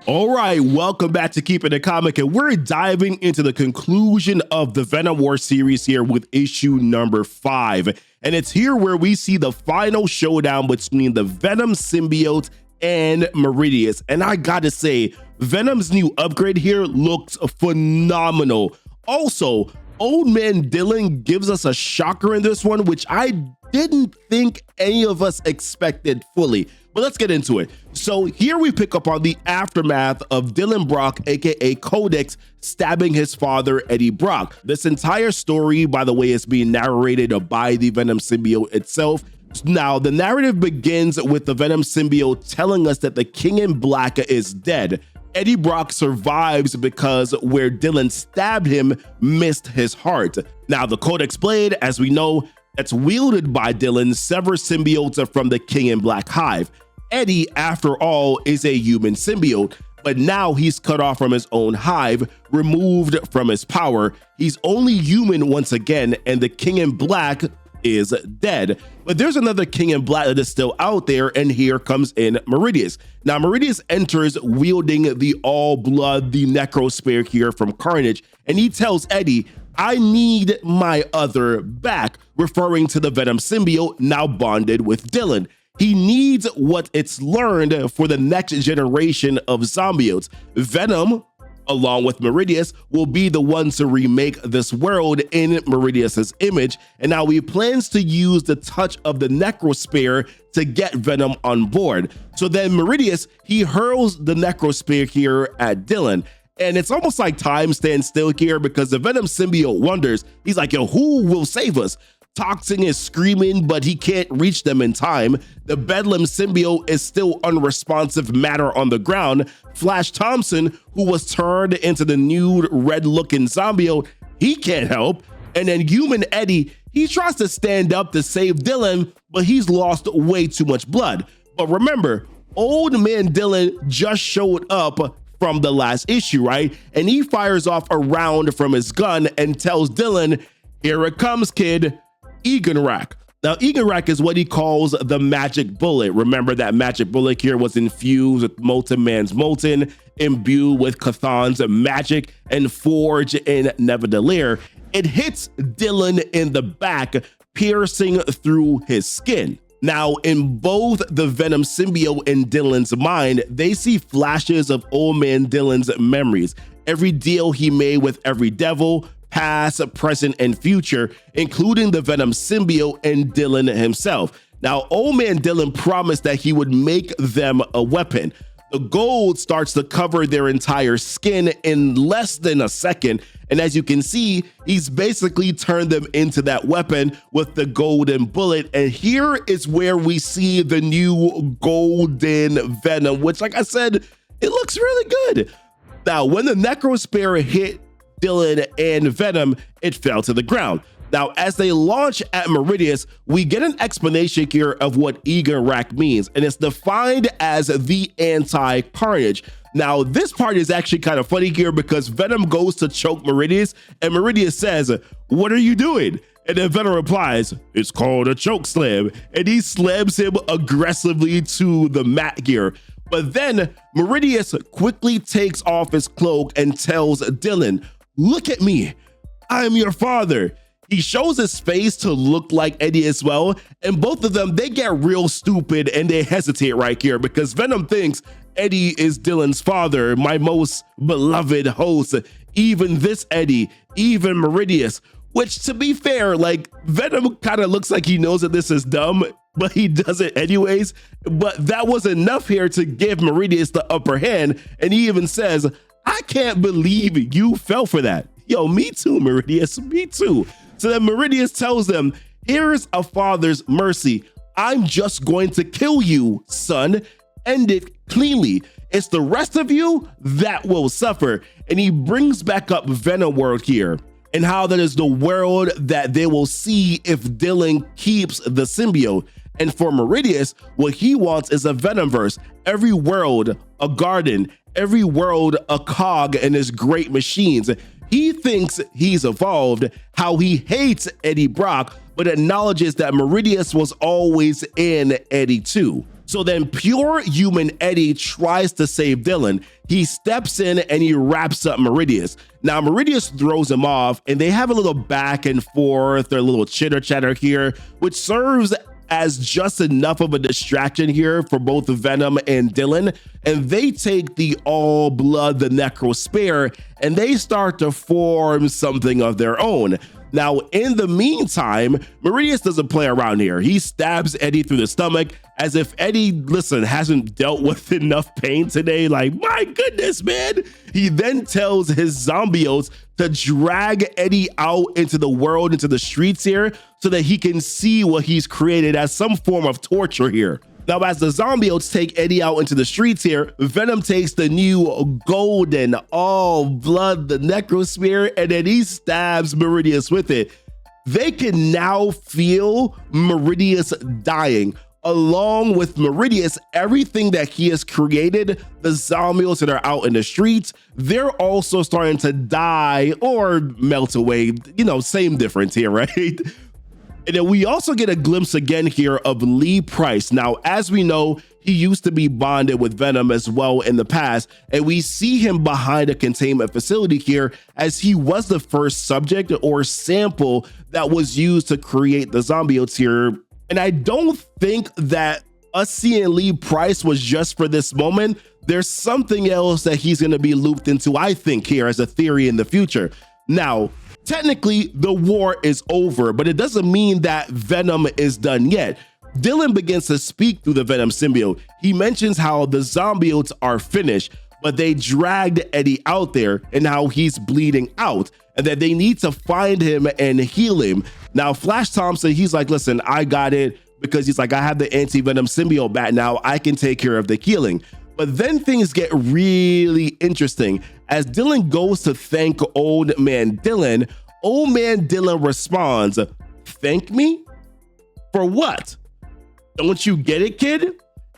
All right, welcome back to Keepin the Comic, and we're diving into the conclusion of the Venom War series here with issue number 5. And it's here where we see the final showdown between the Venom symbiote and Meridius. And I gotta say, Venom's new upgrade here looks phenomenal. Also, Old Man Dylan gives us a shocker in this one, which I didn't think any of us expected fully. But let's get into it. So here we pick up on the aftermath of Dylan Brock, aka Codex, stabbing his father, Eddi Brock. This entire story, by the way, is being narrated by the Venom symbiote itself. Now, the narrative begins with the Venom symbiote telling us that the King in Black is dead. Eddi Brock survives because where Dylan stabbed him missed his heart. Now, the Codex blade, as we know, that's wielded by Dylan, severs symbiotes from the King in Black hive. Eddi, after all, is a human symbiote, but now he's cut off from his own hive, removed from his power. He's only human once again, and the King in Black is dead. But there's another King in Black that is still out there, and here comes in Meridius. Now, Meridius enters wielding the All-Blood, the Necro Spear here from Carnage, and he tells Eddi, "I need my other back," referring to the Venom symbiote now bonded with Dylan. He needs what it's learned for the next generation of symbiotes. Venom, along with Meridius, will be the ones to remake this world in Meridius's image, and now he plans to use the touch of the Necrospear to get Venom on board. So then Meridius, he hurls the Necrospear here at Dylan. And it's almost like time stands still here because the Venom symbiote wonders, he's like, yo, who will save us? Toxin is screaming, but he can't reach them in time. The Bedlam symbiote is still unresponsive matter on the ground. Flash Thompson, who was turned into the nude red-looking symbiote, he can't help. And then Human Eddi, he tries to stand up to save Dylan, but he's lost way too much blood. But remember, Old Man Dylan just showed up from the last issue, right? And he fires off a round from his gun and tells Dylan, "Here it comes, kid. Eganrak." Now, Eganrak is what he calls the magic bullet. Remember that magic bullet here was infused with Molten Man's Molten, imbued with Cthulhu's magic, and forged in Neverdalir. It hits Dylan in the back, piercing through his skin. Now, in both the Venom symbiote and Dylan's mind, they see flashes of Old Man Dylan's memories. Every deal he made with every devil, past, present, and future, including the Venom symbiote and Dylan himself. Now, Old Man Dylan promised that he would make them a weapon. The gold starts to cover their entire skin in less than a second, and as you can see, he's basically turned them into that weapon with the golden bullet, and here is where we see the new golden Venom, which, like I said, it looks really good. Now, when the Necrospear hit Dylan and Venom, it fell to the ground. Now, as they launch at Meridius, we get an explanation here of what Eganrak means, and it's defined as the anti-Carnage. Now, this part is actually kind of funny here because Venom goes to choke Meridius, and Meridius says, "What are you doing?" And then Venom replies, "It's called a choke slam," and he slams him aggressively to the mat here. But then Meridius quickly takes off his cloak and tells Dylan, "Look at me, I'm your father." He shows his face to look like Eddi as well, and both of them, they get real stupid and they hesitate right here because Venom thinks Eddi is Dylan's father, my most beloved host, even this Eddi, even Meridius, which, to be fair, like, Venom kind of looks like he knows that this is dumb, but he does it anyways. But that was enough here to give Meridius the upper hand, and he even says, "I can't believe you fell for that." Yo, me too, Meridius, me too. So then Meridius tells them, "Here's a father's mercy. I'm just going to kill you, son. End it cleanly. It's the rest of you that will suffer." And he brings back up Venom World here and how that is the world that they will see if Dylan keeps the symbiote. And for Meridius, what he wants is a Venomverse. Every world, a garden. Every world, a cog in his great machines. He thinks he's evolved, how he hates Eddi Brock, but acknowledges that Meridius was always in Eddi too. So then pure human Eddi tries to save Dylan. He steps in and he wraps up Meridius. Now Meridius throws him off and they have a little back and forth, or a little chitter chatter here, which serves as just enough of a distraction here for both Venom and Dylan. And they take the All Blood, the Necro Spear, and they start to form something of their own. Now, in the meantime, Meridius doesn't play around here. He stabs Eddi through the stomach as if Eddi, listen, hasn't dealt with enough pain today. Like, my goodness, man. He then tells his Symbiotes to drag Eddi out into the world, into the streets here, so that he can see what he's created as some form of torture here. Now, as the Symbiotes take Eddi out into the streets here, Venom takes the new golden All Blood, the Necro Spear, and then he stabs Meridius with it. They can now feel Meridius dying. Along with Meridius, everything that he has created, the Symbiotes that are out in the streets, they're also starting to die or melt away. You know, same difference here, right? And then we also get a glimpse again here of Lee Price. Now, as we know, he used to be bonded with Venom as well in the past, and we see him behind a containment facility here as he was the first subject or sample that was used to create the Symbiotes here. And I don't think that us seeing Lee Price was just for this moment. There's something else that he's going to be looped into, I think, here as a theory in the future. Now, technically, the war is over, but it doesn't mean that Venom is done yet. Dylan begins to speak through the Venom symbiote. He mentions how the Symbiotes are finished, but they dragged Eddi out there and how he's bleeding out, and that they need to find him and heal him. Now, Flash Thompson, he's like, listen, I got it, because he's like, I have the anti-Venom symbiote back now. I can take care of the healing. But then things get really interesting. As Dylan goes to thank Old Man Dylan responds, thank me? For what? Don't you get it, kid?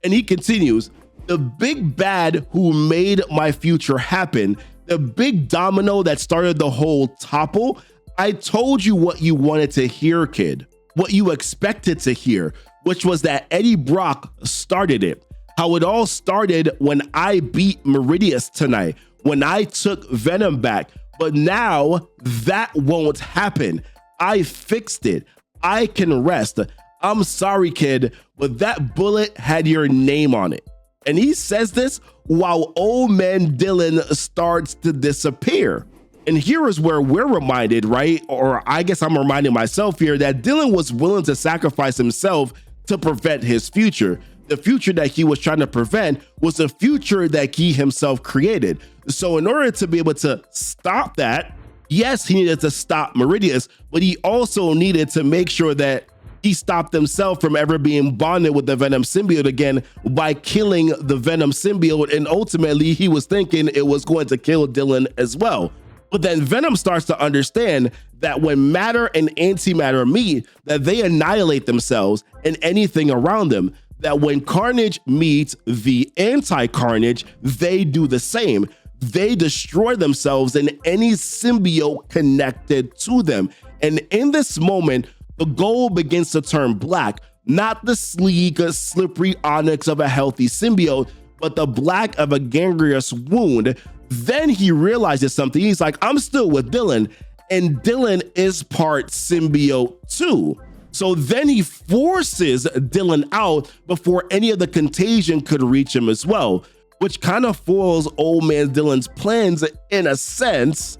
And he continues, the big bad who made my future happen, the big domino that started the whole topple, I told you what you wanted to hear, kid. What you expected to hear, which was that Eddi Brock started it. How it all started when I beat Meridius tonight, when I took Venom back. But now that won't happen. I fixed it. I can rest. I'm sorry, kid, but that bullet had your name on it. And he says this while Old Man Dylan starts to disappear. And here is where we're reminded, right? Or I guess I'm reminding myself here that Dylan was willing to sacrifice himself to prevent his future. The future that he was trying to prevent was a future that he himself created. So in order to be able to stop that, yes, he needed to stop Meridius, but he also needed to make sure that he stopped himself from ever being bonded with the Venom symbiote again by killing the Venom symbiote. And ultimately, he was thinking it was going to kill Dylan as well. But then Venom starts to understand that when matter and antimatter meet, that they annihilate themselves and anything around them. That when Carnage meets the anti-Carnage, they do the same. They destroy themselves and any symbiote connected to them. And in this moment, the gold begins to turn black, not the sleek, slippery onyx of a healthy symbiote, but the black of a gangrenous wound. Then he realizes something. He's like, I'm still with Dylan, and Dylan is part symbiote too. So then he forces Dylan out before any of the contagion could reach him as well, which kind of foils Old Man Dylan's plans in a sense,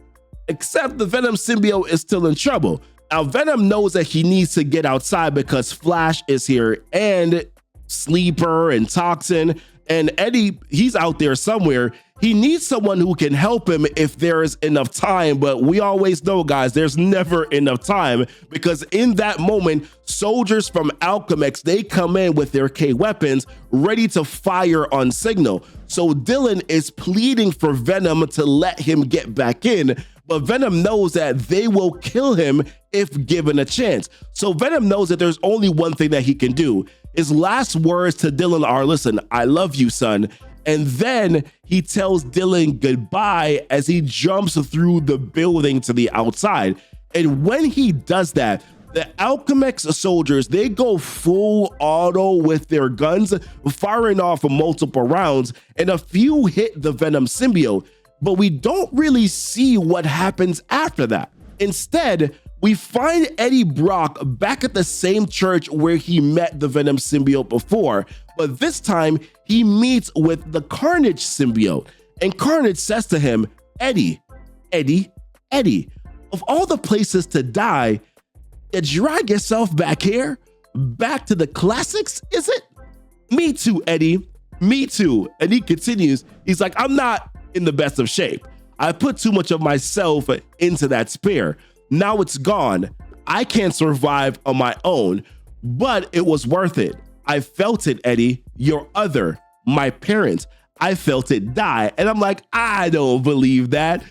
except the Venom symbiote is still in trouble. Now, Venom knows that he needs to get outside because Flash is here and Sleeper and Toxin, and Eddi, he's out there somewhere. He needs someone who can help him if there is enough time, but we always know, guys, there's never enough time, because in that moment, soldiers from Alchemax, they come in with their K weapons ready to fire on signal. So Dylan is pleading for Venom to let him get back in, but Venom knows that they will kill him if given a chance. So Venom knows that there's only one thing that he can do. His last words to Dylan are, listen, I love you, son. And then he tells Dylan goodbye as he jumps through the building to the outside. And when he does that, The Alchemax soldiers, they go full auto with their guns, firing off multiple rounds, and a few hit the Venom symbiote, but we don't really see what happens after that. Instead, we find Eddi Brock back at the same church where he met the Venom symbiote before, but this time he meets with the Carnage symbiote, and Carnage says to him, Eddi, of all the places to die, you drag yourself back here? Back to the classics, is it? Me too, Eddi, me too. And he continues, he's like, I'm not in the best of shape. I put too much of myself into that spear. Now it's gone. I can't survive on my own, but it was worth it. I felt it, Eddi. Your other, my parents, I felt it die. And I'm like, I don't believe that.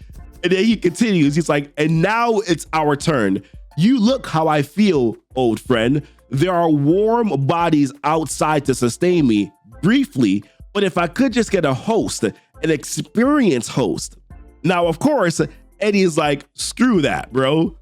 And then he continues, he's like, and now it's our turn. You look how I feel, old friend. There are warm bodies outside to sustain me briefly, but if I could just get a host, an experienced host. Now, of course, Eddi is like, screw that, bro.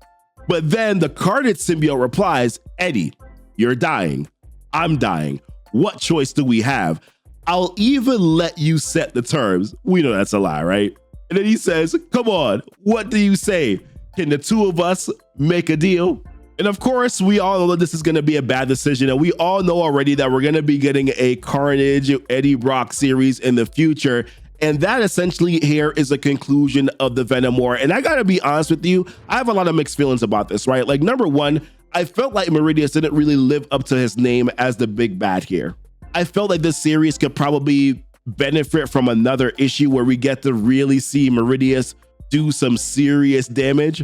But then the Carnage symbiote replies, Eddi, you're dying. I'm dying. What choice do we have? I'll even let you set the terms. We know that's a lie, right? And then he says, come on, what do you say? Can the two of us make a deal? And of course, we all know that this is going to be a bad decision. And we all know already that we're going to be getting a Carnage Eddi Brock series in the future. And that essentially here is the conclusion of the Venom War. And I got to be honest with you, I have a lot of mixed feelings about this, right? Like, number one, I felt like Meridius didn't really live up to his name as the big bad here. I felt like this series could probably benefit from another issue where we get to really see Meridius do some serious damage.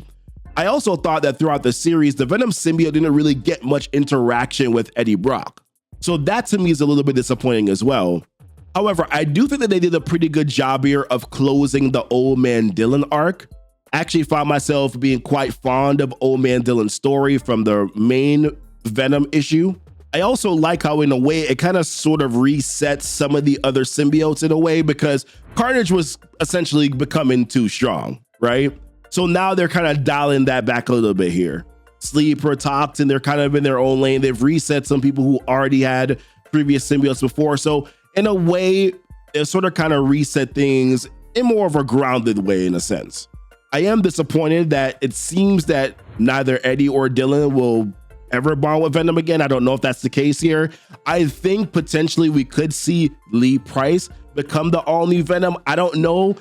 I also thought that throughout the series, the Venom symbiote didn't really get much interaction with Eddi Brock. So that to me is a little bit disappointing as well. However, I do think that they did a pretty good job here of closing the Old Man Dylan arc. I actually found myself being quite fond of Old Man Dylan's story from the main Venom issue. I also like how in a way it kind of sort of resets some of the other symbiotes in a way, because Carnage was essentially becoming too strong, right? So now they're kind of dialing that back a little bit here. Sleeper, Toxin, they're kind of in their own lane. They've reset some people who already had previous symbiotes before. So in a way, it sort of kind of reset things in more of a grounded way in a sense. I am disappointed that it seems that neither Eddi or Dylan will ever bond with Venom again. I don't know if that's the case here. I think potentially we could see Lee Price become the all-new Venom. I don't know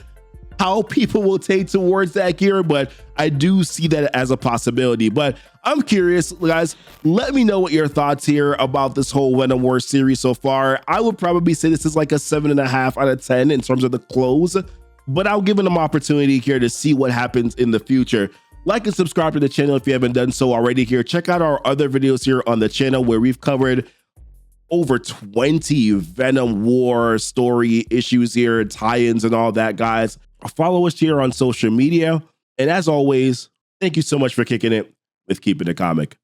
how people will take towards that here, but I do see that as a possibility. But I'm curious, guys, let me know what your thoughts here about this whole Venom War series so far. I would probably say this is like a 7.5 out of 10 in terms of the close, but I'll give them an opportunity here to see what happens in the future. Like and subscribe to the channel if you haven't done so already here. Check out our other videos here on the channel where we've covered over 20 Venom War story issues here, tie-ins and all that, guys. Follow us here on social media. And as always, thank you so much for kicking it with Keepin' It Comic.